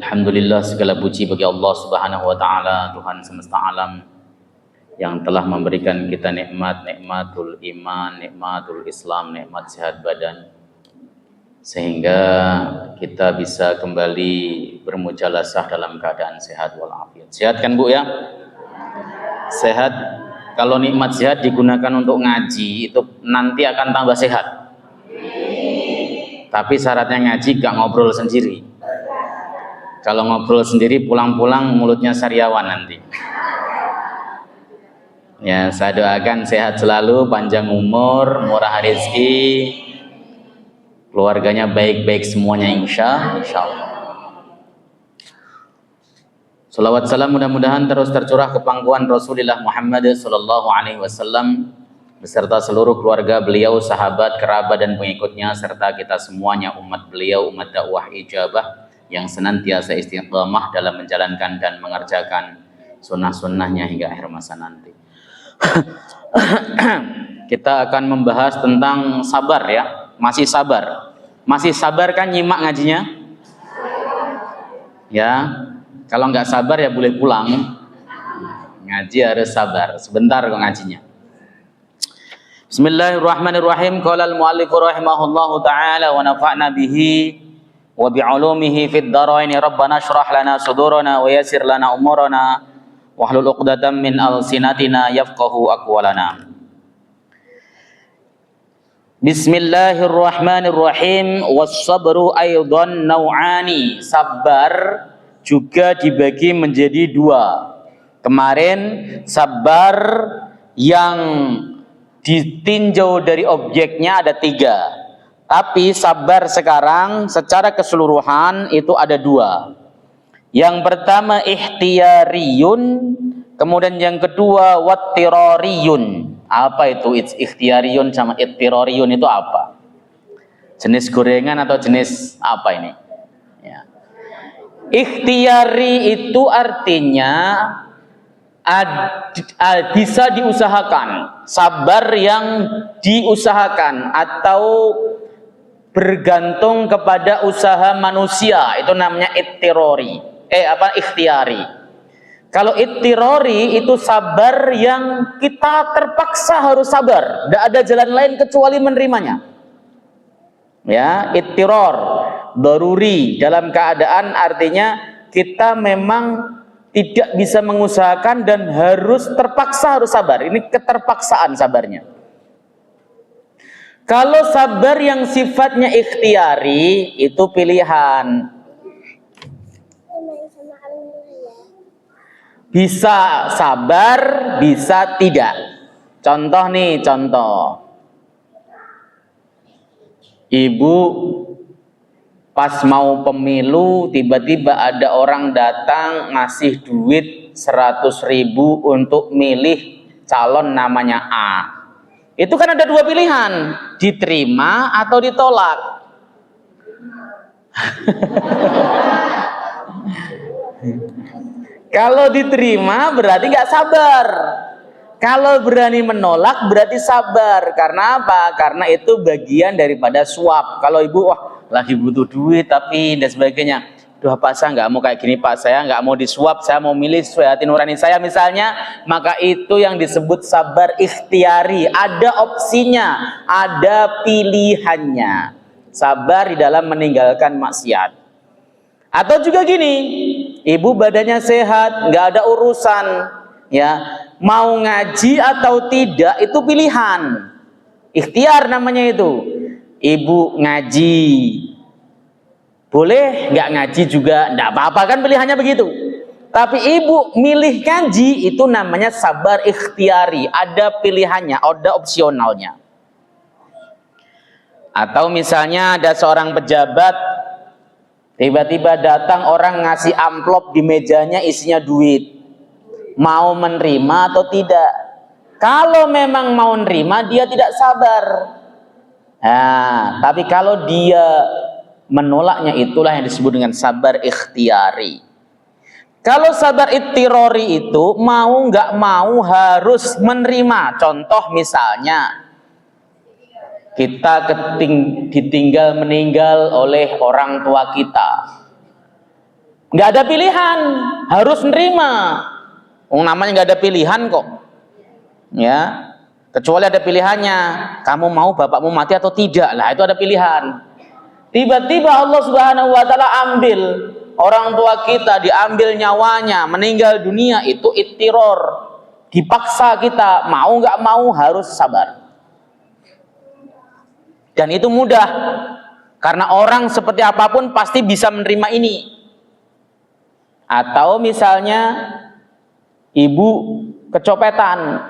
Alhamdulillah, segala puji bagi Allah Subhanahu wa taala, Tuhan semesta alam yang telah memberikan kita nikmatul iman, nikmatul Islam, nikmat sehat badan, sehingga kita bisa kembali bermujalasah dalam keadaan sehat walafiat. Sehat kan Bu ya? Sehat. Kalau nikmat sehat digunakan untuk ngaji, itu nanti akan tambah sehat. Tapi syaratnya ngaji gak ngobrol sendiri. Kalau ngobrol sendiri pulang-pulang mulutnya sariawan nanti. Ya, saya doakan sehat selalu, panjang umur, murah rezeki, keluarganya baik-baik semuanya insya Allah. Salawat salam mudah-mudahan terus tercurah ke pangkuan Rasulullah Muhammad sallallahu alaihi wasallam beserta seluruh keluarga beliau, sahabat, kerabat dan pengikutnya serta kita semuanya umat beliau, umat dakwah ijabah yang senantiasa istiqamah dalam menjalankan dan mengerjakan sunnah-sunnahnya hingga akhir masa nanti. Kita akan membahas tentang sabar ya. Masih sabar. Masih sabar kan nyimak ngajinya? Ya. Kalau nggak sabar ya boleh pulang. Ngaji harus sabar. Sebentar kok ngajinya. Bismillahirrahmanirrahim. Qala al-mu'allif rahimahullahu taala wa nafa'na bihi wa bi'ulumihi fid dharain. Rabbana shrah lana sudurana wa yassir lana umurana wahlul 'uqdatam min alsinatina yafqahu aqwalana. Bismillahirrahmanirrahim. Was-sabru aidan nau'ani. Sabar juga dibagi menjadi dua. Kemarin sabar yang ditinjau dari objeknya ada tiga. Tapi sabar sekarang secara keseluruhan itu ada dua. Yang pertama ikhtiyariyun, kemudian yang kedua wattirariyun. Apa itu ikhtiyariyun sama ittirariyun itu apa? Jenis gorengan atau jenis apa ini? Ya. Ikhtiyari itu artinya bisa diusahakan, sabar yang diusahakan atau bergantung kepada usaha manusia, itu namanya ikhtiyari. Kalau ittirari itu sabar yang kita terpaksa harus sabar, tidak ada jalan lain kecuali menerimanya. Ya, ittirar, daruri, dalam keadaan artinya kita memang tidak bisa mengusahakan dan terpaksa harus sabar. Ini keterpaksaan sabarnya. Kalau sabar yang sifatnya ikhtiyari itu pilihan. Bisa sabar, bisa tidak. Contoh. Ibu pas mau pemilu tiba-tiba ada orang datang ngasih duit 100.000 untuk milih calon namanya A. Itu kan ada dua pilihan, diterima atau ditolak. Kalau diterima berarti nggak sabar. Kalau berani menolak berarti sabar. Karena apa? Karena itu bagian daripada suap. Kalau ibu lagi butuh duit tapi dan sebagainya. Duh Pak, saya nggak mau kayak gini Pak, saya nggak mau disuap, saya mau milih sesuai hati nurani saya misalnya, maka itu yang disebut sabar ikhtiyari. Ada opsinya, ada pilihannya. Sabar di dalam meninggalkan maksiat. Atau juga gini, ibu badannya sehat, nggak ada urusan, ya mau ngaji atau tidak itu pilihan, ikhtiar namanya itu. Ibu ngaji, boleh nggak ngaji juga, nggak apa-apa kan pilihannya begitu. Tapi ibu milih ngaji itu namanya sabar ikhtiyari, ada pilihannya, ada opsionalnya. Atau misalnya ada seorang pejabat, tiba-tiba datang orang ngasih amplop di mejanya isinya duit. Mau menerima atau tidak? Kalau memang mau menerima dia tidak sabar. Nah, tapi kalau dia menolaknya itulah yang disebut dengan sabar ikhtiyari. Kalau sabar ittirari itu mau nggak mau harus menerima. Contoh misalnya kita ditinggal meninggal oleh orang tua kita. Nggak ada pilihan, harus nerima. Namanya nggak ada pilihan kok, ya. Kecuali ada pilihannya, kamu mau bapakmu mati atau tidak, lah itu ada pilihan. Tiba-tiba Allah Subhanahu Wa Taala ambil orang tua kita, diambil nyawanya, meninggal dunia, itu ittiror, dipaksa kita, mau nggak mau harus sabar. Dan itu mudah, karena orang seperti apapun pasti bisa menerima ini. Atau misalnya ibu kecopetan,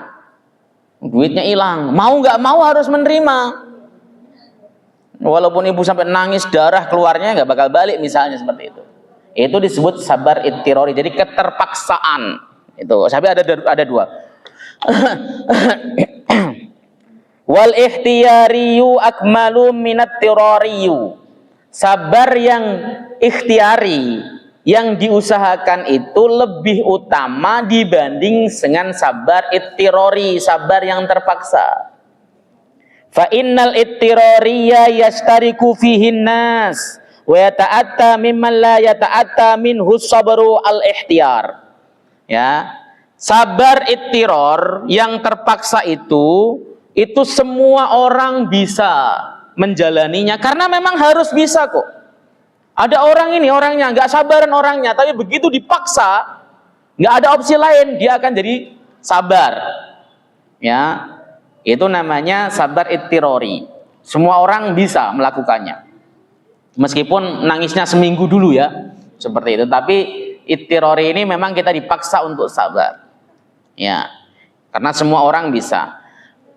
duitnya hilang, mau nggak mau harus menerima. Walaupun ibu sampai nangis darah keluarnya nggak bakal balik, misalnya seperti itu. Itu disebut sabar ittirori, jadi keterpaksaan. Itu sampai ada dua. Wal ikhtiyariyu akmalu minat tiroriyu. Sabar yang ikhtiari, yang diusahakan itu lebih utama dibanding dengan sabar ittirori, sabar yang terpaksa. Fa innal ittiroriya yastariku fihin nas wa yata'atta mimman la yata'atta minhu sabru al-ikhtiyar. Ya, sabar ittiror yang terpaksa itu semua orang bisa menjalaninya karena memang harus bisa kok. Ada orang ini orangnya nggak sabaran orangnya, tapi begitu dipaksa nggak ada opsi lain, dia akan jadi sabar. Ya, itu namanya sabar ittirori. Semua orang bisa melakukannya, meskipun nangisnya seminggu dulu ya, seperti itu. Tapi ittirori ini memang kita dipaksa untuk sabar. Ya, karena semua orang bisa.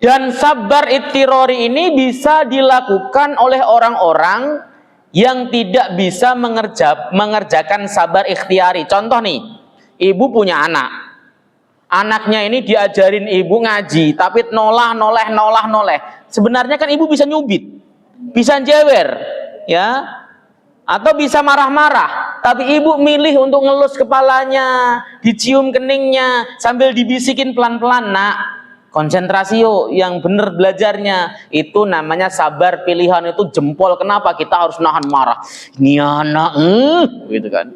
Dan sabar ittirori ini bisa dilakukan oleh orang-orang yang tidak bisa mengerjakan sabar ikhtiari. Contoh nih, ibu punya anak. Anaknya ini diajarin ibu ngaji, tapi noleh. Sebenarnya kan ibu bisa nyubit, bisa jewer, ya, atau bisa marah-marah. Tapi ibu milih untuk ngelus kepalanya, dicium keningnya, sambil dibisikin pelan-pelan, nak, konsentrasi yuk, yang bener belajarnya. Itu namanya sabar pilihan, itu jempol. Kenapa kita harus nahan marah? Ini anak, gitu kan.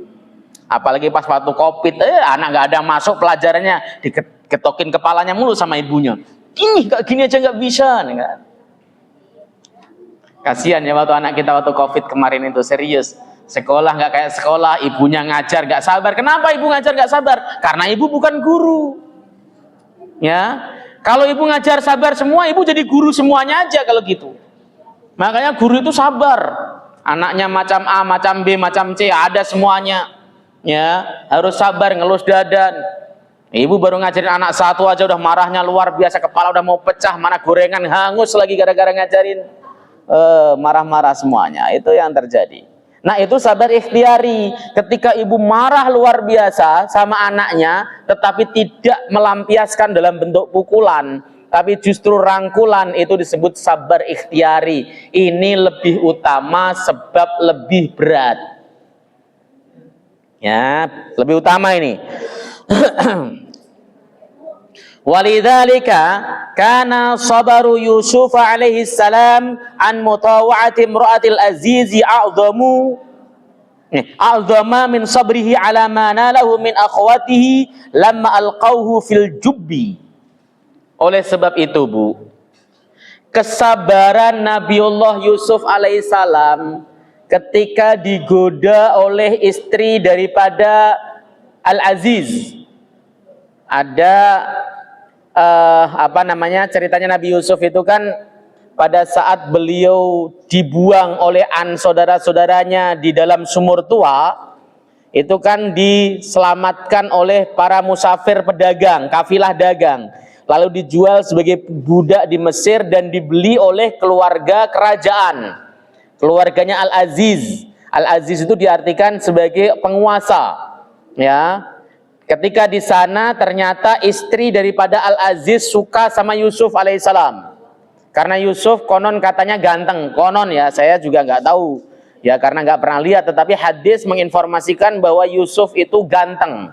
Apalagi pas waktu COVID, anak nggak ada masuk pelajarannya, diketokin kepalanya mulu sama ibunya. Ini kayak gini aja nggak bisa, nih kan? Kasihan ya waktu anak kita waktu COVID kemarin itu, serius. Sekolah nggak kayak sekolah, ibunya ngajar nggak sabar. Kenapa ibu ngajar nggak sabar? Karena ibu bukan guru. Ya, kalau ibu ngajar sabar semua, ibu jadi guru semuanya aja kalau gitu. Makanya guru itu sabar. Anaknya macam A, macam B, macam C, ada semuanya. Ya, harus sabar, ngelus dadan. Ibu baru ngajarin anak satu aja udah marahnya luar biasa, kepala udah mau pecah, mana gorengan hangus lagi gara-gara ngajarin. Marah-marah semuanya. Itu yang terjadi. Nah, itu sabar ikhtiari. Ketika ibu marah luar biasa sama anaknya, tetapi tidak melampiaskan dalam bentuk pukulan, tapi justru rangkulan, itu disebut sabar ikhtiari. Ini lebih utama sebab lebih berat. Ya, lebih utama ini. Walidzalika kana sabaru Yusuf alaihi salam an mutawa'ati imra'atil azizi a'zama min sabrihi ala ma nalahu min akhwatihi lamma alqauhu fil jubbi. Oleh sebab itu, Bu, kesabaran Nabiullah Yusuf alaihissalam ketika digoda oleh istri daripada Al-Aziz. Ada ceritanya Nabi Yusuf itu kan pada saat beliau dibuang oleh saudara-saudaranya di dalam sumur tua, itu kan diselamatkan oleh para musafir pedagang, kafilah dagang, lalu dijual sebagai budak di Mesir dan dibeli oleh keluarga kerajaan, keluarganya Al-Aziz. Al-Aziz itu diartikan sebagai penguasa, ya. Ketika di sana ternyata istri daripada Al-Aziz suka sama Yusuf alaihissalam. Karena Yusuf konon katanya ganteng, konon ya, saya juga nggak tahu ya karena nggak pernah lihat, tetapi hadis menginformasikan bahwa Yusuf itu ganteng,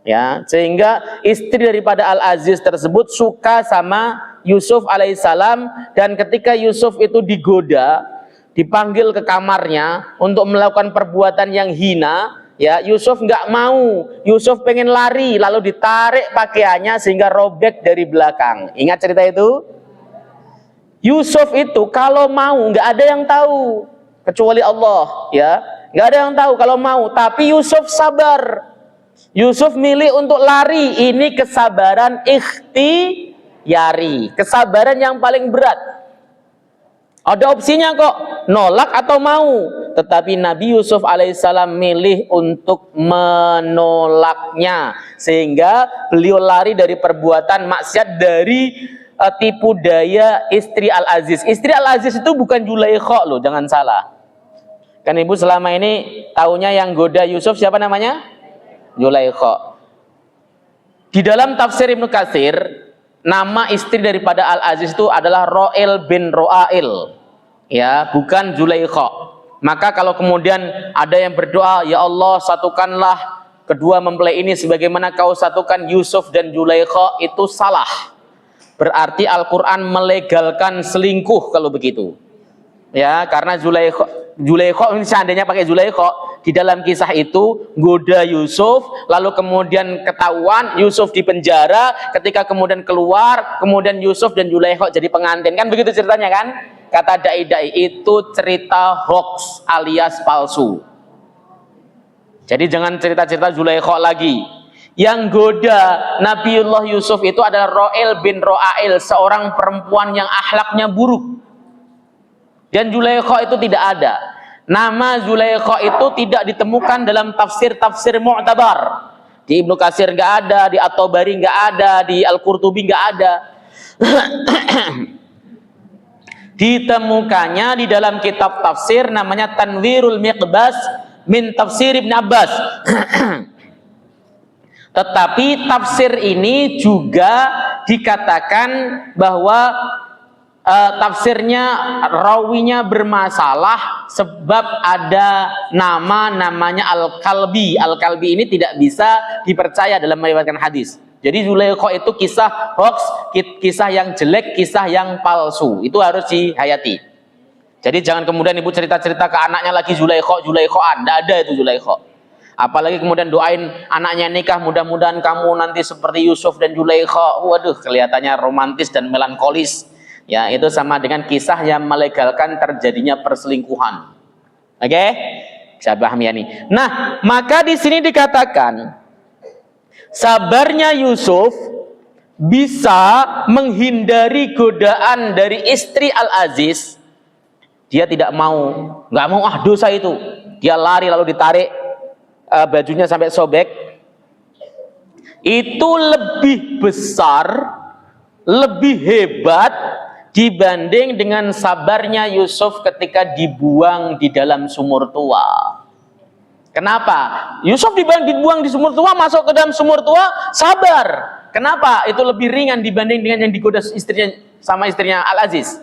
ya, sehingga istri daripada Al-Aziz tersebut suka sama Yusuf alaihissalam. Dan ketika Yusuf itu digoda, dipanggil ke kamarnya untuk melakukan perbuatan yang hina, Ya, Yusuf nggak mau. Yusuf pengen lari, lalu ditarik pakaiannya sehingga robek dari belakang. Ingat cerita itu? Yusuf itu kalau mau nggak ada yang tahu kecuali Allah, ya. Nggak ada yang tahu kalau mau. Tapi Yusuf sabar. Yusuf milih untuk lari. Ini kesabaran ikhtiyari, kesabaran yang paling berat. Ada opsinya kok, nolak atau mau. Tetapi Nabi Yusuf alaihissalam milih untuk menolaknya. Sehingga beliau lari dari perbuatan maksiat, dari tipu daya istri Al-Aziz. Istri Al-Aziz itu bukan Zulaikha loh, jangan salah. Kan ibu selama ini taunya yang goda Yusuf siapa namanya? Zulaikha. Di dalam tafsir Ibnu Katsir, nama istri daripada Al-Aziz itu adalah Ro'il bin Ro'ail. Ya, bukan Zulaikha. Maka kalau kemudian ada yang berdoa, ya Allah satukanlah kedua mempelai ini sebagaimana kau satukan Yusuf dan Zulaikha, itu salah. Berarti Al-Quran melegalkan selingkuh kalau begitu. Ya, karena Zulaikha seandainya pakai Zulaikha, di dalam kisah itu goda Yusuf, lalu kemudian ketahuan, Yusuf di penjara, ketika kemudian keluar, kemudian Yusuf dan Zulaikha jadi pengantin. Kan begitu ceritanya kan? Kata dai-dai itu cerita hoax alias palsu. Jadi jangan cerita-cerita Zulaikha lagi. Yang goda Nabiullah Yusuf itu adalah Ro'il bin Ro'ail, seorang perempuan yang akhlaknya buruk. Dan Zulaikha itu tidak ada. Nama Zulaikha itu tidak ditemukan dalam tafsir-tafsir mu'tabar. Di Ibnu Katsir nggak ada, di At-Tabari nggak ada, di Al-Qurtubi nggak ada. Ditemukannya di dalam kitab tafsir namanya Tanwirul Miqbas min Tafsir Ibn Abbas. Tetapi tafsir ini juga dikatakan bahwa tafsirnya rawinya bermasalah sebab ada namanya Al-Kalbi. Al-Kalbi ini tidak bisa dipercaya dalam meriwayatkan hadis. Jadi Zulaikha itu kisah hoax, kisah yang jelek, kisah yang palsu. Itu harus dihayati. Jadi jangan kemudian ibu cerita-cerita ke anaknya lagi Zulaikhaan. Tidak ada itu Zulaikha. Apalagi kemudian doain anaknya nikah, mudah-mudahan kamu nanti seperti Yusuf dan Zulaikha. Waduh, kelihatannya romantis dan melankolis. Ya, itu sama dengan kisah yang melegalkan terjadinya perselingkuhan. Oke? Saya pahami ya nih. Nah, maka di sini dikatakan sabarnya Yusuf bisa menghindari godaan dari istri Al-Aziz. Dia tidak mau, nggak mau dosa itu. Dia lari lalu ditarik bajunya sampai sobek. Itu lebih besar, lebih hebat dibanding dengan sabarnya Yusuf ketika dibuang di dalam sumur tua. Kenapa? Yusuf dibuang di sumur tua, masuk ke dalam sumur tua, sabar. Kenapa? Itu lebih ringan dibanding dengan yang digoda istrinya Al-Aziz.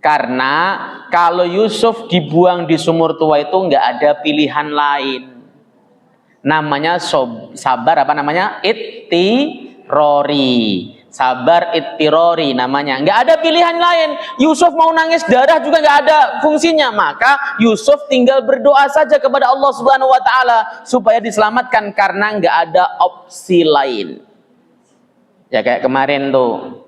Karena kalau Yusuf dibuang di sumur tua itu nggak ada pilihan lain. Namanya sabar, apa namanya? Ittirori. Sabar ittirori namanya. Nggak ada pilihan lain. Yusuf mau nangis darah juga nggak ada fungsinya. Maka Yusuf tinggal berdoa saja kepada Allah Subhanahu Wa Taala supaya diselamatkan karena nggak ada opsi lain. Ya kayak kemarin tuh,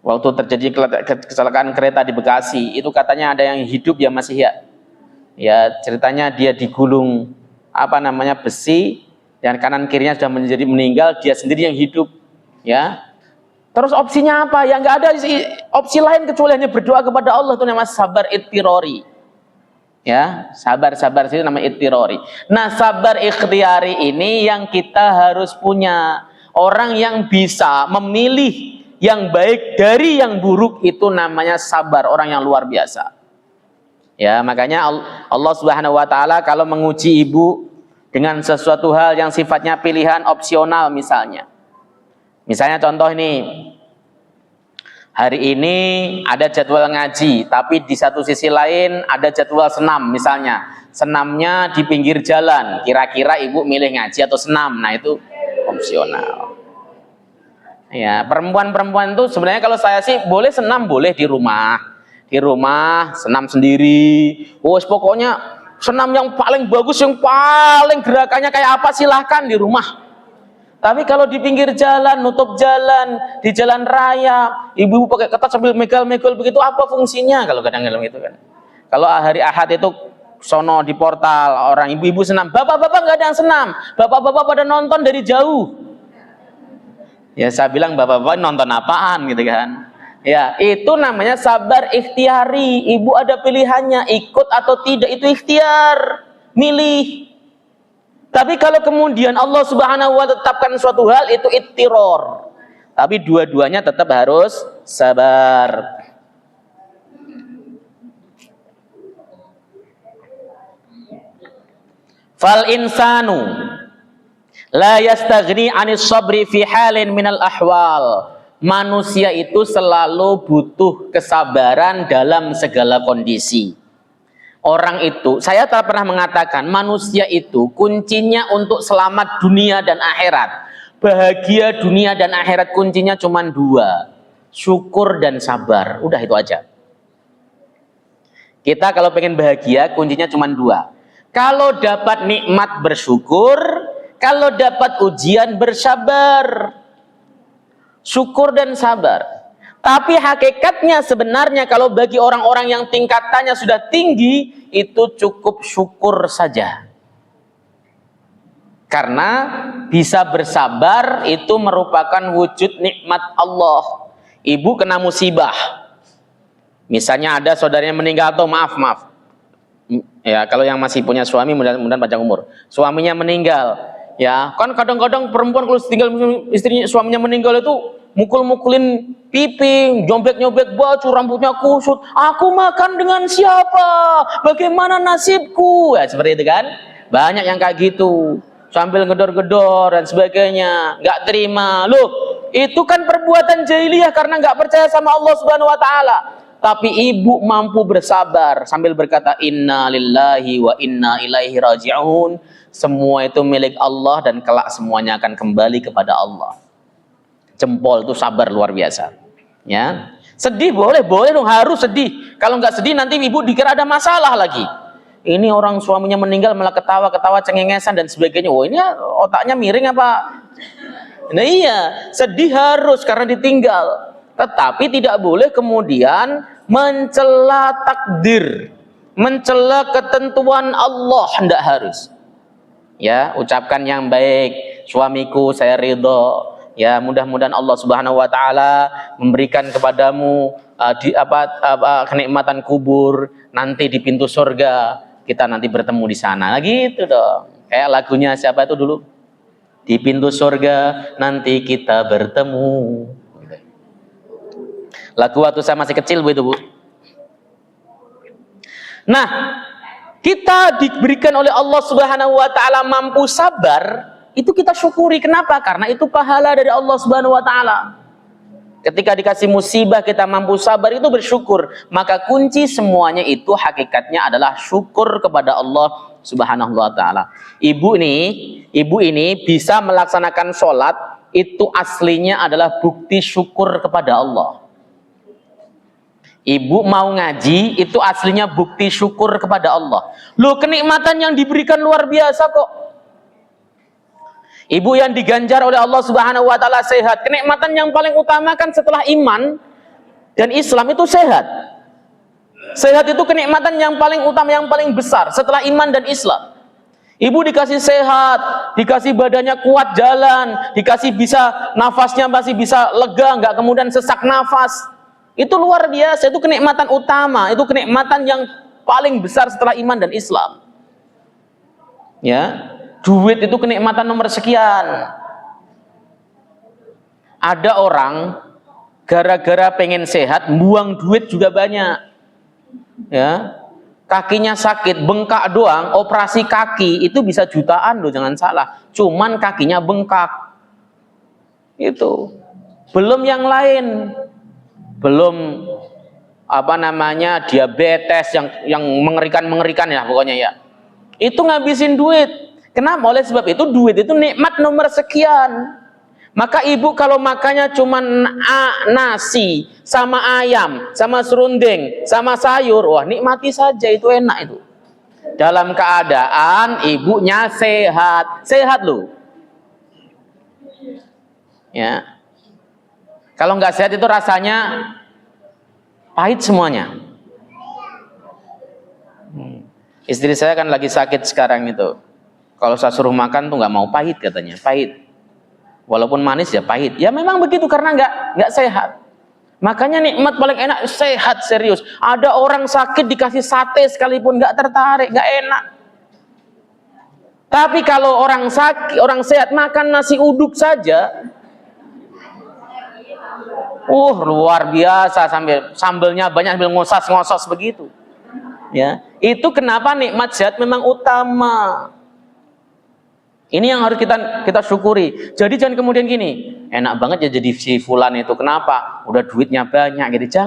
waktu terjadi kecelakaan kereta di Bekasi, itu katanya ada yang hidup ya masih ya. Ya ceritanya dia digulung besi dan kanan kirinya sudah menjadi meninggal, dia sendiri yang hidup. Ya. Terus opsinya apa? Ya nggak ada opsi lain kecuali hanya berdoa kepada Allah. Itu namanya sabar ittirori. Ya, sabar itu namanya ittirori. Nah, sabar ikhtiyari ini yang kita harus punya. Orang yang bisa memilih yang baik dari yang buruk itu namanya sabar, orang yang luar biasa. Ya, makanya Allah Subhanahu wa taala kalau menguji ibu dengan sesuatu hal yang sifatnya pilihan opsional misalnya. Misalnya contoh ini, hari ini ada jadwal ngaji, tapi di satu sisi lain ada jadwal senam misalnya. Senamnya di pinggir jalan, kira-kira ibu milih ngaji atau senam? Nah itu opsional. Ya, perempuan-perempuan itu sebenarnya kalau saya sih boleh senam, boleh di rumah senam sendiri. Pokoknya Senam yang paling bagus, yang paling gerakannya kayak apa silahkan di rumah. Tapi kalau di pinggir jalan, nutup jalan, di jalan raya, ibu-ibu pakai ketat sambil megal-megal begitu, apa fungsinya kalau kadang-kadang itu kan? Kalau hari Ahad itu sono di portal, orang ibu-ibu senam, bapak-bapak nggak ada yang senam, bapak-bapak pada nonton dari jauh. Ya saya bilang bapak-bapak nonton apaan gitu kan? Ya itu namanya sabar ikhtiari. Ibu ada pilihannya ikut atau tidak, itu ikhtiar, milih. Tapi kalau kemudian Allah Subhanahu wa Ta'ala tetapkan suatu hal, itu ittiror. Tapi dua-duanya tetap harus sabar. Fal insanu la yastaghni 'anis sabri fi halin minal ahwal. Manusia itu selalu butuh kesabaran dalam segala kondisi. Orang itu, saya telah pernah mengatakan, manusia itu kuncinya untuk selamat dunia dan akhirat. Bahagia dunia dan akhirat kuncinya cuma dua. Syukur dan sabar. Udah itu aja. Kita kalau pengen bahagia kuncinya cuma dua. Kalau dapat nikmat bersyukur, kalau dapat ujian bersabar. Syukur dan sabar. Tapi hakikatnya sebenarnya kalau bagi orang-orang yang tingkatannya sudah tinggi, itu cukup syukur saja. Karena bisa bersabar itu merupakan wujud nikmat Allah. Ibu kena musibah. Misalnya ada saudaranya meninggal atau maaf. Ya, kalau yang masih punya suami mudah-mudahan panjang umur. Suaminya meninggal. Ya, kan kadang-kadang perempuan kalau tinggal istrinya suaminya meninggal itu mukul-mukulin pipi, nyobek-nyobek baju, rambutnya kusut. Aku makan dengan siapa? Bagaimana nasibku? Ya, seperti itu kan? Banyak yang kayak gitu. Sambil gedor-gedor dan sebagainya, nggak terima. Loh, itu kan perbuatan jahiliyah karena nggak percaya sama Allah Subhanahu wa Ta'ala. Tapi ibu mampu bersabar sambil berkata inna lillahi wa inna ilaihi raji'un. Semua itu milik Allah dan kelak semuanya akan kembali kepada Allah. Jempol itu sabar luar biasa. Ya, sedih boleh dong, harus sedih. Kalau nggak sedih nanti ibu dikira ada masalah lagi. Ini orang suaminya meninggal malah ketawa-ketawa cengengesan dan sebagainya. Oh ini otaknya miring apa? Nah iya, sedih harus karena ditinggal. Tetapi tidak boleh kemudian mencela takdir, mencela ketentuan Allah, tidak harus. Ya, ucapkan yang baik, suamiku saya ridho. Ya, mudah-mudahan Allah Subhanahu wa Ta'ala memberikan kepadamu kenikmatan kubur, nanti di pintu surga kita nanti bertemu di sana. Nah, gitu dong. Kayak lagunya siapa itu dulu? Di pintu surga nanti kita bertemu. Lagu waktu saya masih kecil Bu itu, Bu. Nah, kita diberikan oleh Allah Subhanahu wa Ta'ala mampu sabar, itu kita syukuri. Kenapa? Karena itu pahala dari Allah Subhanahu wa Ta'ala. Ketika dikasih musibah kita mampu sabar, itu bersyukur. Maka kunci semuanya itu hakikatnya adalah syukur kepada Allah Subhanahu wa Ta'ala. Ibu ini bisa melaksanakan sholat, itu aslinya adalah bukti syukur kepada Allah. Ibu mau ngaji, itu aslinya bukti syukur kepada Allah. Loh, kenikmatan yang diberikan luar biasa kok. Ibu yang diganjar oleh Allah Subhanahu wa Ta'ala sehat. Kenikmatan yang paling utama kan setelah iman dan Islam itu sehat. Sehat itu kenikmatan yang paling utama, yang paling besar setelah iman dan Islam. Ibu dikasih sehat, dikasih badannya kuat jalan, dikasih bisa nafasnya masih bisa lega, nggak kemudian sesak nafas. Itu luar biasa, itu kenikmatan utama, itu kenikmatan yang paling besar setelah iman dan Islam. Ya, duit itu kenikmatan nomor sekian. Ada orang gara-gara pengen sehat, buang duit juga banyak. Ya, kakinya sakit, bengkak doang, operasi kaki itu bisa jutaan loh, jangan salah. Cuman kakinya bengkak. Itu. Belum yang lain. Belum diabetes yang mengerikan ya pokoknya ya. Itu ngabisin duit. Kenapa? Oleh sebab itu duit itu nikmat nomor sekian. Maka ibu kalau makannya cuma nasi sama ayam, sama serundeng, sama sayur, wah nikmati saja, itu enak itu. dalam keadaan ibunya sehat. Sehat loh. Ya. Kalau nggak sehat itu rasanya pahit semuanya. Istri saya kan lagi sakit sekarang itu. Kalau saya suruh makan tuh nggak mau, pahit katanya, pahit. Walaupun manis ya pahit. Ya memang begitu karena nggak sehat. Makanya nikmat paling enak sehat, serius. Ada orang sakit dikasih sate sekalipun nggak tertarik, nggak enak. Tapi kalau orang sakit, orang sehat makan nasi uduk saja, luar biasa, sambil sambelnya banyak, sambil ngosas-ngosas begitu. Ya, itu kenapa nikmat sehat memang utama. Ini yang harus kita syukuri. Jadi jangan kemudian gini, enak banget ya jadi si fulan itu, kenapa? Udah duitnya banyak gitu.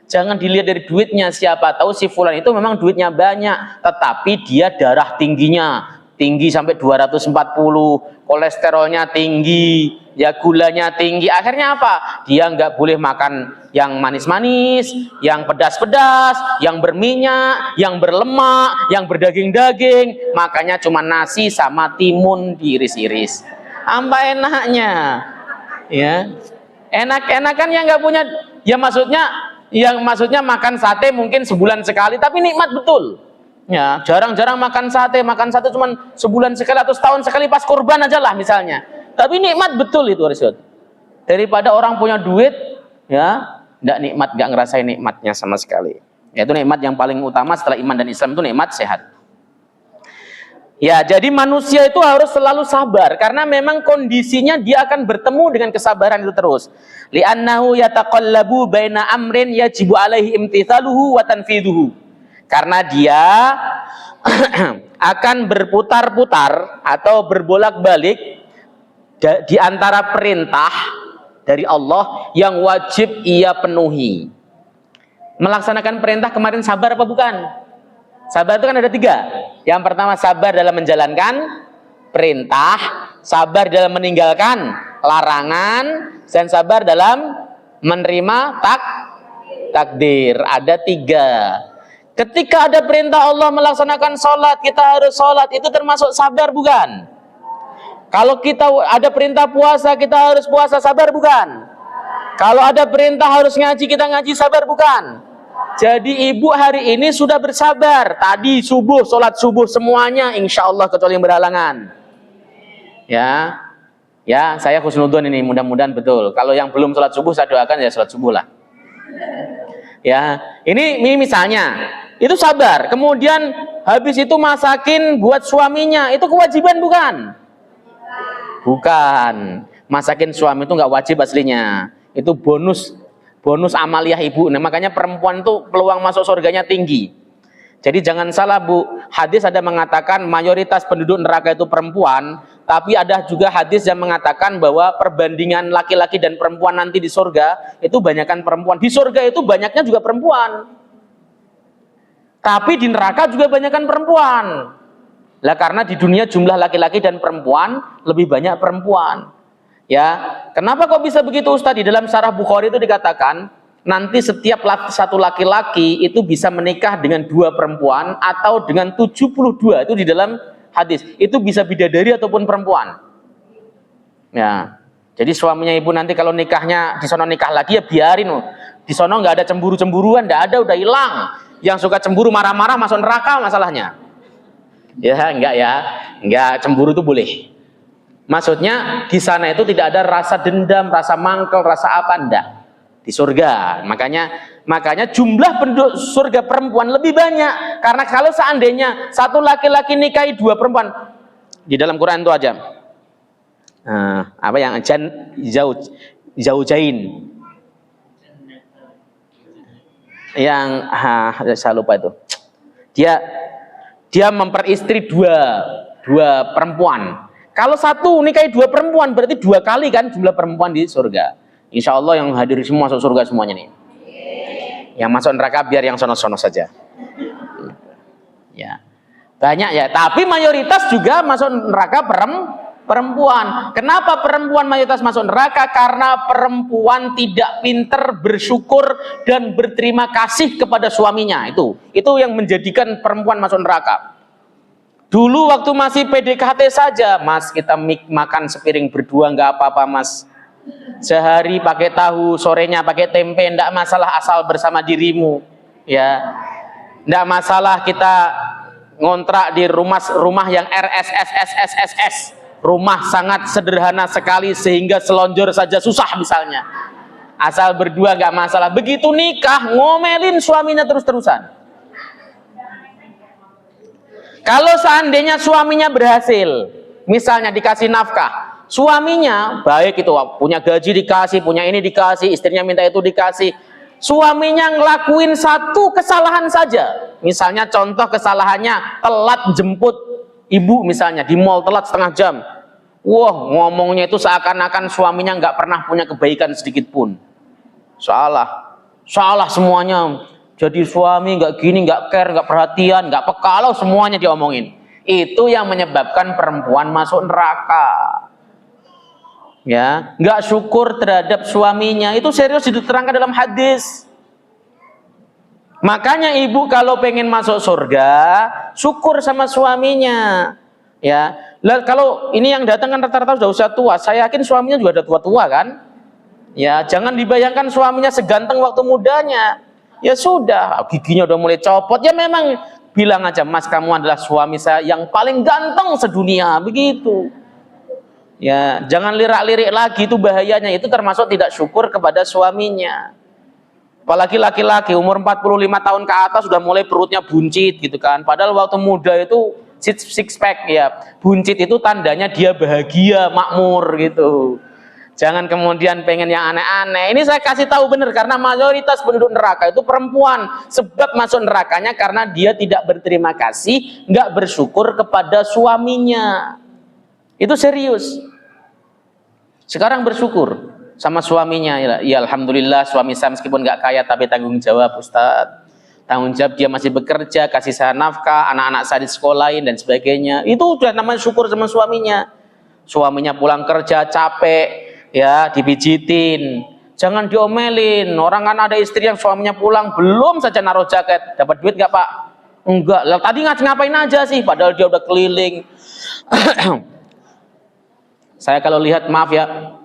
Jangan dilihat dari duitnya, siapa tahu si fulan itu memang duitnya banyak, tetapi dia darah tingginya tinggi sampai 240, kolesterolnya tinggi, ya gulanya tinggi. Akhirnya apa? Dia nggak boleh makan yang manis-manis, yang pedas-pedas, yang berminyak, yang berlemak, yang berdaging-daging. Makanya cuma nasi sama timun diiris-iris. Apa enaknya? Ya, enak-enakan yang nggak punya. Ya maksudnya makan sate mungkin sebulan sekali, tapi nikmat betul. Ya, jarang-jarang makan sate cuma sebulan sekali atau setahun sekali pas kurban aja lah misalnya. Tapi nikmat betul itu, Rizwan. Daripada orang punya duit, ya, nggak ngerasain nikmatnya sama sekali. Yaitu nikmat yang paling utama setelah iman dan Islam itu nikmat sehat. Ya, jadi manusia itu harus selalu sabar karena memang kondisinya dia akan bertemu dengan kesabaran itu terus. Li'annahu yataqallabu baina amrin yajibu alaihi imtithaluhu wa tanfidhuhu. Karena dia akan berputar-putar atau berbolak-balik di antara perintah dari Allah yang wajib ia penuhi. Melaksanakan perintah kemarin sabar apa bukan? Sabar itu kan ada 3. Yang pertama sabar dalam menjalankan perintah, sabar dalam meninggalkan larangan, dan sabar dalam menerima takdir. Ada 3. Ketika ada perintah Allah melaksanakan sholat, kita harus sholat, itu termasuk sabar bukan? Kalau kita ada perintah puasa, kita harus puasa, sabar bukan? Kalau ada perintah harus ngaji, kita ngaji, sabar bukan? Jadi ibu hari ini sudah bersabar. Tadi subuh, sholat subuh semuanya, insya Allah kecuali yang berhalangan. Ya, saya husnudon ini, mudah-mudahan betul. Kalau yang belum sholat subuh, saya doakan ya sholat subuh lah. Ya, ini misalnya, itu sabar. Kemudian habis itu masakin buat suaminya, itu kewajiban bukan? Bukan. Masakin suami itu nggak wajib aslinya. Itu bonus amaliyah ibu. Nah, makanya perempuan itu peluang masuk surganya tinggi. Jadi jangan salah Bu, hadis ada mengatakan mayoritas penduduk neraka itu perempuan, tapi ada juga hadis yang mengatakan bahwa perbandingan laki-laki dan perempuan nanti di surga itu banyakkan perempuan. Di surga itu banyaknya juga perempuan, tapi di neraka juga banyakkan perempuan. Lah karena di dunia jumlah laki-laki dan perempuan lebih banyak perempuan. Ya, kenapa kok bisa begitu Ustaz? Di dalam Syarah Bukhari itu dikatakan nanti setiap satu laki-laki itu bisa menikah dengan 2 perempuan atau dengan 72, itu di dalam hadis. Itu bisa bidadari ataupun perempuan. Ya. Jadi suaminya ibu nanti kalau nikahnya di sono nikah lagi ya biarin loh. Di sono nggak ada cemburu-cemburuan, nggak ada, udah hilang. Yang suka cemburu marah-marah masuk neraka masalahnya. Enggak, cemburu itu boleh. Maksudnya di sana itu tidak ada rasa dendam, rasa mangkel, rasa apa, enggak. Di surga. Makanya jumlah penduduk surga perempuan lebih banyak. Karena kalau seandainya satu laki-laki nikahi 2 perempuan, di dalam Quran itu aja. Apa yang zaujain. Yang saya lupa itu. Dia memperistri 2 perempuan. Kalau satu nikahi 2 perempuan berarti 2 kali kan jumlah perempuan di surga. Insya Allah yang hadir semua masuk surga semuanya nih. Yang masuk neraka biar yang sono-sono saja. Ya, banyak ya. Tapi mayoritas juga masuk neraka perempuan. Kenapa perempuan mayoritas masuk neraka? Karena perempuan tidak pinter bersyukur dan berterima kasih kepada suaminya. Itu yang menjadikan perempuan masuk neraka. Dulu waktu masih PDKT saja, Mas, kita makan sepiring berdua nggak apa-apa, Mas. Sehari pakai tahu, sorenya pakai tempe, nggak masalah asal bersama dirimu, ya. Nggak masalah kita ngontrak di rumah yang RSSSSSS, rumah sangat sederhana sekali sehingga selonjor saja susah misalnya. Asal berdua nggak masalah. Begitu nikah, ngomelin suaminya terus-terusan. Kalau seandainya suaminya berhasil, misalnya dikasih nafkah, suaminya baik itu punya gaji dikasih, punya ini dikasih, istrinya minta itu dikasih, suaminya ngelakuin satu kesalahan saja, misalnya contoh kesalahannya telat jemput ibu misalnya di mall, telat setengah jam, wah ngomongnya itu seakan-akan suaminya nggak pernah punya kebaikan sedikit pun. Salah semuanya. Jadi suami nggak gini, nggak care, nggak perhatian, nggak peka, kalau semuanya diomongin. Itu yang menyebabkan perempuan masuk neraka. Ya, nggak syukur terhadap suaminya. Itu serius diterangkan dalam hadis. Makanya ibu kalau pengen masuk surga, syukur sama suaminya. Ya, kalau ini yang datang kan rata-rata sudah usia tua. Saya yakin suaminya juga udah tua-tua kan. Ya, jangan dibayangkan suaminya seganteng waktu mudanya. Ya sudah, giginya udah mulai copot, ya memang bilang aja, Mas, kamu adalah suami saya yang paling ganteng sedunia, begitu. Ya, jangan lirak-lirik lagi, itu bahayanya, itu termasuk tidak syukur kepada suaminya. Apalagi laki-laki umur 45 tahun ke atas sudah mulai perutnya buncit gitu kan. Padahal waktu muda itu six pack ya. Buncit itu tandanya dia bahagia, makmur gitu. Jangan kemudian pengen yang aneh-aneh. Ini saya kasih tahu benar, karena mayoritas penduduk neraka itu perempuan. Sebab masuk nerakanya karena dia tidak berterima kasih, nggak bersyukur kepada suaminya. Itu serius. Sekarang bersyukur sama suaminya. Ya alhamdulillah suami saya meskipun nggak kaya tapi tanggung jawab, Ustadz. Tanggung jawab, dia masih bekerja, kasih saya nafkah, anak-anak saya di sekolahin dan sebagainya. Itu sudah namanya syukur sama suaminya. Suaminya pulang kerja capek, ya dipijitin, jangan diomelin. Orang kan ada istri yang suaminya pulang belum saja naruh jaket, dapat duit nggak Pak? Enggak. Lah tadi ngapain aja sih? Padahal dia udah keliling. Saya kalau lihat, maaf ya,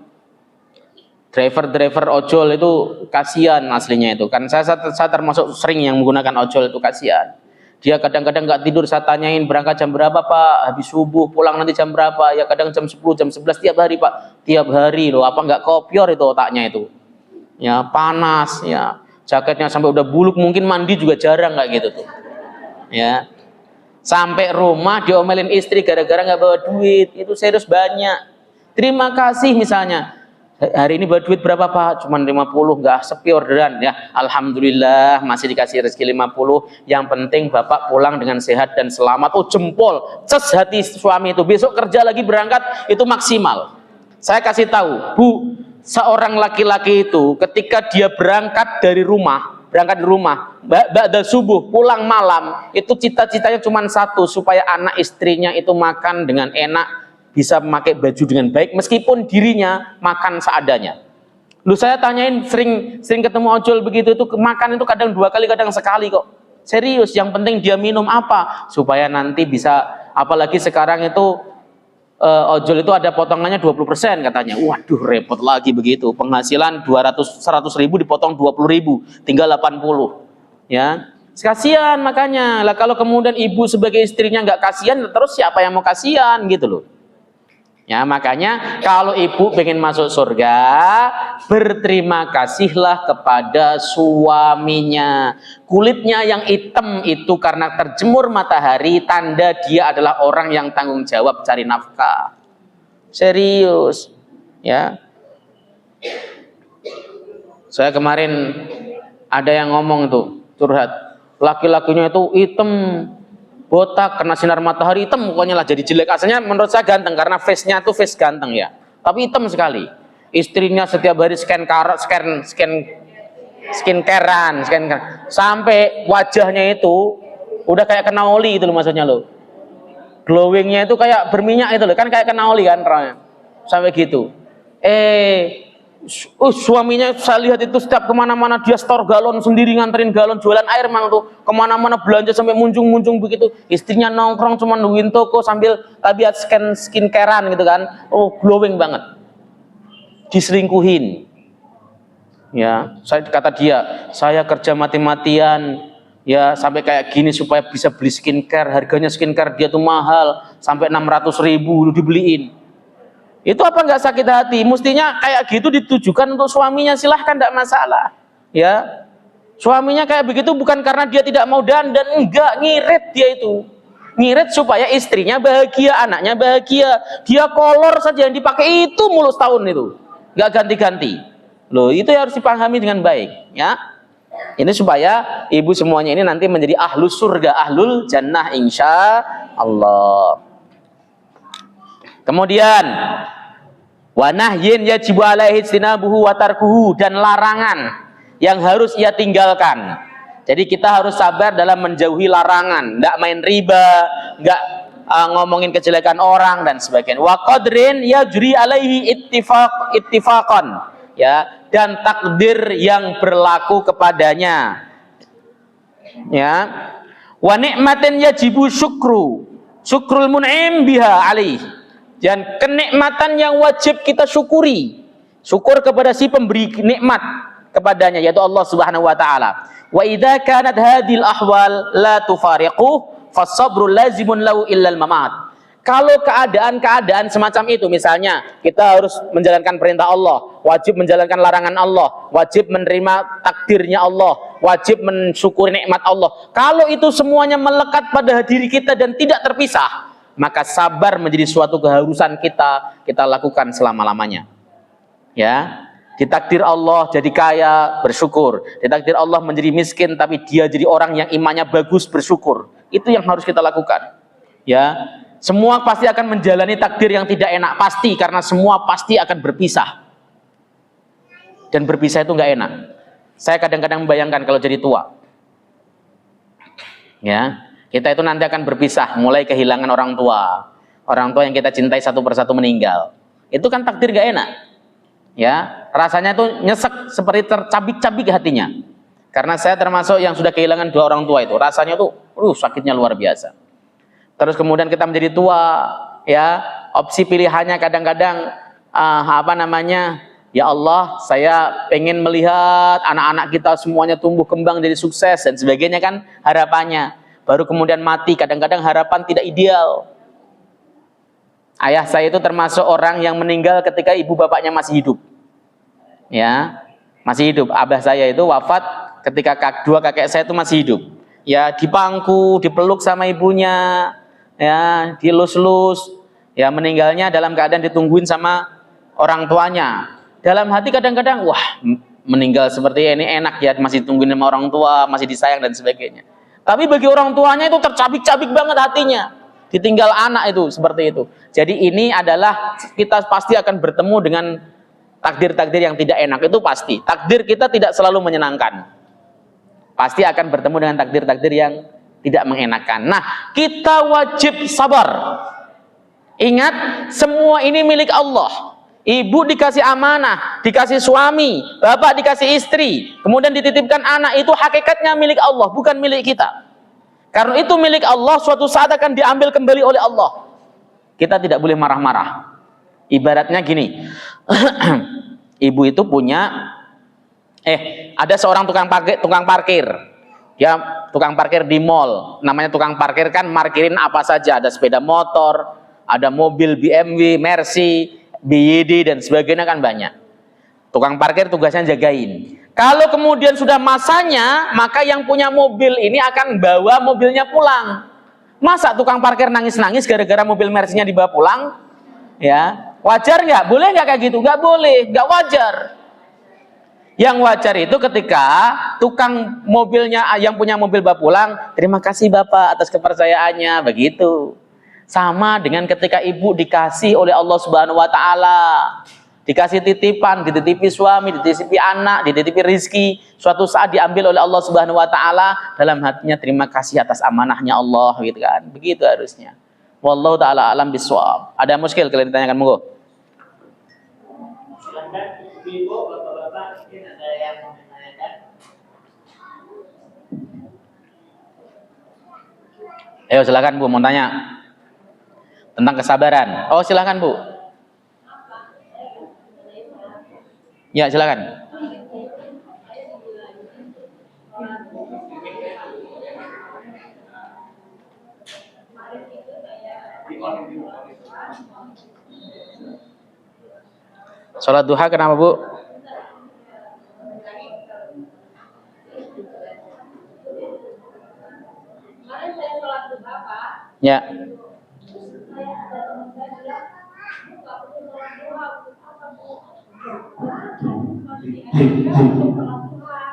driver ojol itu kasihan aslinya itu. Kan saya termasuk sering yang menggunakan ojol, itu kasihan. Dia kadang-kadang nggak tidur, saya tanyain berangkat jam berapa Pak, habis subuh, pulang nanti jam berapa, ya kadang jam 10, jam 11, tiap hari Pak, tiap hari loh, apa nggak kopior itu otaknya itu, ya panas, ya jaketnya sampai udah buluk, mungkin mandi juga jarang nggak gitu tuh, ya sampai rumah diomelin istri gara-gara nggak bawa duit, itu serius banyak. Terima kasih misalnya, hari ini bawa duit berapa Pak? Cuman 50, nggak sepi orderan ya. Alhamdulillah masih dikasih rezeki 50. Yang penting Bapak pulang dengan sehat dan selamat. Oh jempol, ces hati suami itu. Besok kerja lagi berangkat itu maksimal. Saya kasih tahu, Bu, seorang laki-laki itu ketika dia berangkat dari rumah, berangkat di rumah, ba'da subuh, pulang malam, itu cita-citanya cuma satu, supaya anak istrinya itu makan dengan enak, bisa memakai baju dengan baik, meskipun dirinya makan seadanya. Lu saya tanyain, sering ketemu ojol begitu, itu makan itu kadang 2 kali, kadang sekali kok. Serius, yang penting dia minum apa? Supaya nanti bisa, apalagi sekarang itu ojol itu ada potongannya 20% katanya. Waduh, repot lagi begitu. Penghasilan 100 ribu dipotong 20 ribu, tinggal 80. Ya, kasihan makanya. Lah kalau kemudian ibu sebagai istrinya nggak kasihan, terus siapa yang mau kasihan gitu loh. Ya, makanya kalau ibu pengen masuk surga, berterima kasihlah kepada suaminya. Kulitnya yang hitam itu karena terjemur matahari, tanda dia adalah orang yang tanggung jawab cari nafkah. Serius, ya. Saya kemarin ada yang ngomong itu, curhat, laki-lakinya itu hitam, botak, kena sinar matahari, hitam pokoknya lah, jadi jelek. Asalnya menurut saya ganteng karena face-nya tuh face ganteng ya, tapi hitam sekali. Istrinya setiap hari skincarean, sampai wajahnya itu udah kayak kena oli itu loh, maksudnya loh, glowingnya itu kayak berminyak itu loh, kan kayak kena oli kan, sampai gitu. Suaminya saya lihat itu setiap kemana-mana dia store galon sendiri, nganterin galon, jualan air mang tuh, kemana-mana belanja sampai munjung-munjung begitu. Istrinya nongkrong cuma nungguin toko sambil lihat skincarean gitu kan. Oh, glowing banget. Diselingkuhin. Ya, kata dia, saya kerja mati-matian ya sampai kayak gini supaya bisa beli skincare. Harganya skincare dia tuh mahal, sampai 600.000 dibeliin. Itu apa nggak sakit hati? Mestinya kayak gitu ditujukan untuk suaminya, silahkan, tidak masalah. Ya, suaminya kayak begitu bukan karena dia tidak mau dandan, enggak, ngirit dia itu, ngirit supaya istrinya bahagia, anaknya bahagia. Dia kolor saja yang dipakai itu mulus tahun itu, nggak ganti-ganti. Loh, itu harus dipahami dengan baik. Ya, ini supaya ibu semuanya ini nanti menjadi ahlus surga, ahlul jannah, insya Allah. Kemudian wa nahyin yajibu alaihi istinabuhu wa tarkuhu, dan larangan yang harus ia tinggalkan. Jadi kita harus sabar dalam menjauhi larangan, enggak main riba, enggak ngomongin kejelekan orang dan sebagainya. Wa qadrin yajri alaihi ittifaqan, ya, dan takdir yang berlaku kepadanya. Ya. Wa nikmatin yajibu syukrul mun'im biha alaihi, dan kenikmatan yang wajib kita syukuri, syukur kepada si pemberi nikmat kepadanya, yaitu Allah Subhanahu wa taala. Wa idza kanat hadhil ahwal la tufariquh fasabru lazimun lahu illal mamat. Kalau keadaan-keadaan semacam itu, misalnya kita harus menjalankan perintah Allah, wajib menjalankan larangan Allah, wajib menerima takdirnya Allah, wajib mensyukuri nikmat Allah. Kalau itu semuanya melekat pada diri kita dan tidak terpisah, maka sabar menjadi suatu keharusan kita lakukan selama-lamanya. Ya, ditakdir Allah jadi kaya, bersyukur. Ditakdir Allah menjadi miskin tapi dia jadi orang yang imannya bagus, bersyukur. Itu yang harus kita lakukan. Ya, semua pasti akan menjalani takdir yang tidak enak, pasti, karena semua pasti akan berpisah. Dan berpisah itu nggak enak. Saya kadang-kadang membayangkan kalau jadi tua. Ya, kita itu nanti akan berpisah, mulai kehilangan orang tua yang kita cintai satu persatu meninggal. Itu kan takdir gak enak. Ya, rasanya itu nyesek, seperti tercabik-cabik hatinya. Karena saya termasuk yang sudah kehilangan 2 orang tua itu, rasanya tuh, sakitnya luar biasa. Terus kemudian kita menjadi tua, ya, opsi pilihannya kadang-kadang ya Allah, saya pengen melihat anak-anak kita semuanya tumbuh kembang jadi sukses dan sebagainya kan harapannya. Baru kemudian mati, kadang-kadang harapan tidak ideal. Ayah saya itu termasuk orang yang meninggal ketika ibu bapaknya masih hidup. Ya, masih hidup. Abah saya itu wafat ketika 2 kakek saya itu masih hidup. Ya, dipangku, dipeluk sama ibunya, ya, dilus-lus. Ya, meninggalnya dalam keadaan ditungguin sama orang tuanya. Dalam hati kadang-kadang, wah, meninggal seperti ini enak ya, masih ditungguin sama orang tua, masih disayang dan sebagainya. Tapi bagi orang tuanya itu tercabik-cabik banget hatinya. Ditinggal anak itu seperti itu. Jadi ini adalah kita pasti akan bertemu dengan takdir-takdir yang tidak enak, itu pasti. Takdir kita tidak selalu menyenangkan. Pasti akan bertemu dengan takdir-takdir yang tidak mengenakan. Nah, kita wajib sabar. Ingat, semua ini milik Allah. Ibu dikasih amanah, dikasih suami, bapak dikasih istri, kemudian dititipkan anak, itu hakikatnya milik Allah, bukan milik kita. Karena itu milik Allah, suatu saat akan diambil kembali oleh Allah. Kita tidak boleh marah-marah. Ibaratnya gini, ibu itu punya, ada seorang tukang parkir. Dia tukang parkir di mall. Namanya tukang parkir kan markirin apa saja, ada sepeda motor, ada mobil BMW, Mercy, BYD dan sebagainya kan banyak. Tukang parkir tugasnya jagain. Kalau kemudian sudah masanya, maka yang punya mobil ini akan bawa mobilnya pulang. Masa tukang parkir nangis-nangis gara-gara mobil Mercy-nya dibawa pulang? Ya, wajar nggak? Boleh nggak kayak gitu? Nggak boleh, nggak wajar. Yang wajar itu ketika tukang mobilnya yang punya mobil bawa pulang, terima kasih Bapak atas kepercayaannya, begitu. Sama dengan ketika ibu dikasih oleh Allah Subhanahu wa taala, dikasih titipan, dititipi suami, dititipi anak, dititipi rizki, suatu saat diambil oleh Allah Subhanahu wa taala, dalam hatinya terima kasih atas amanahnya Allah, gitu kan. Begitu harusnya. Wallahu taala alam bisawab. Ada muskil kalian ditanyakan, monggo. Ayo silakan Bu, mau tanya tentang kesabaran. Oh silakan Bu. Ya silakan. Sholat duha kenapa Bu? Ya.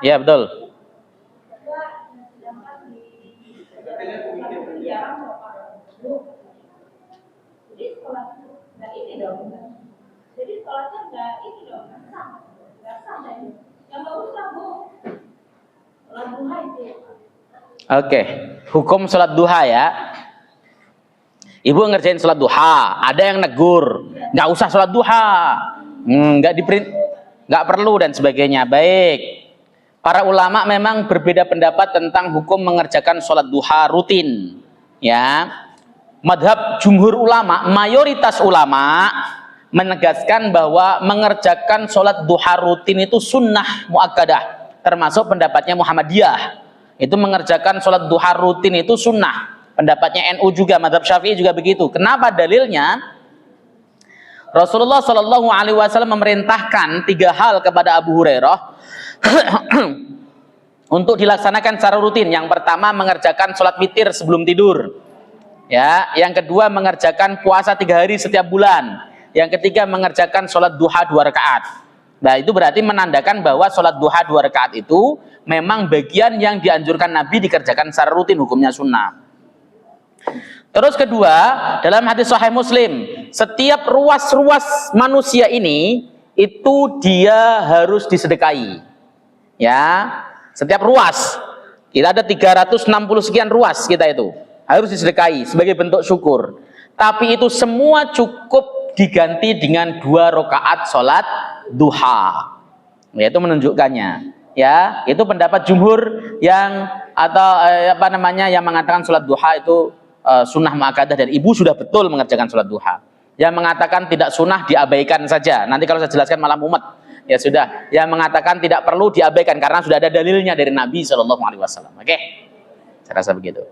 Ya betul. Oke, hukum sholat duha ya. Ibu ngerjain sholat duha, ada yang negur, nggak usah sholat duha, nggak perlu dan sebagainya. Baik, para ulama memang berbeda pendapat tentang hukum mengerjakan sholat duha rutin. Ya, madhab jumhur ulama, mayoritas ulama menegaskan bahwa mengerjakan sholat duha rutin itu sunnah muakkadah, termasuk pendapatnya Muhammadiyah. Itu mengerjakan sholat duha rutin itu sunnah. Pendapatnya NU juga, madhab Syafi'i juga begitu. Kenapa dalilnya? Rasulullah Shallallahu Alaihi Wasallam memerintahkan 3 hal kepada Abu Hurairah untuk dilaksanakan secara rutin. Yang pertama mengerjakan sholat witir sebelum tidur. Ya, yang kedua mengerjakan puasa 3 hari setiap bulan. Yang ketiga mengerjakan sholat duha 2 rakaat. Nah itu berarti menandakan bahwa sholat duha 2 rakaat itu memang bagian yang dianjurkan Nabi dikerjakan secara rutin, hukumnya sunnah. Terus kedua, dalam hadis Sahih Muslim, setiap ruas-ruas manusia ini itu dia harus disedekahi. Ya, setiap ruas. Kita ada 360 sekian ruas kita itu harus disedekahi sebagai bentuk syukur. Tapi itu semua cukup diganti dengan 2 rakaat sholat duha. Yaitu menunjukkannya. Ya, itu pendapat jumhur yang yang mengatakan sholat duha itu sunnah muakkadah, dan ibu sudah betul mengerjakan sholat duha. Yang mengatakan tidak sunnah diabaikan saja. Nanti kalau saya jelaskan malah mumet. Ya sudah. Yang mengatakan tidak perlu diabaikan karena sudah ada dalilnya dari Nabi Shallallahu Alaihi Wasallam. Oke, saya rasa begitu.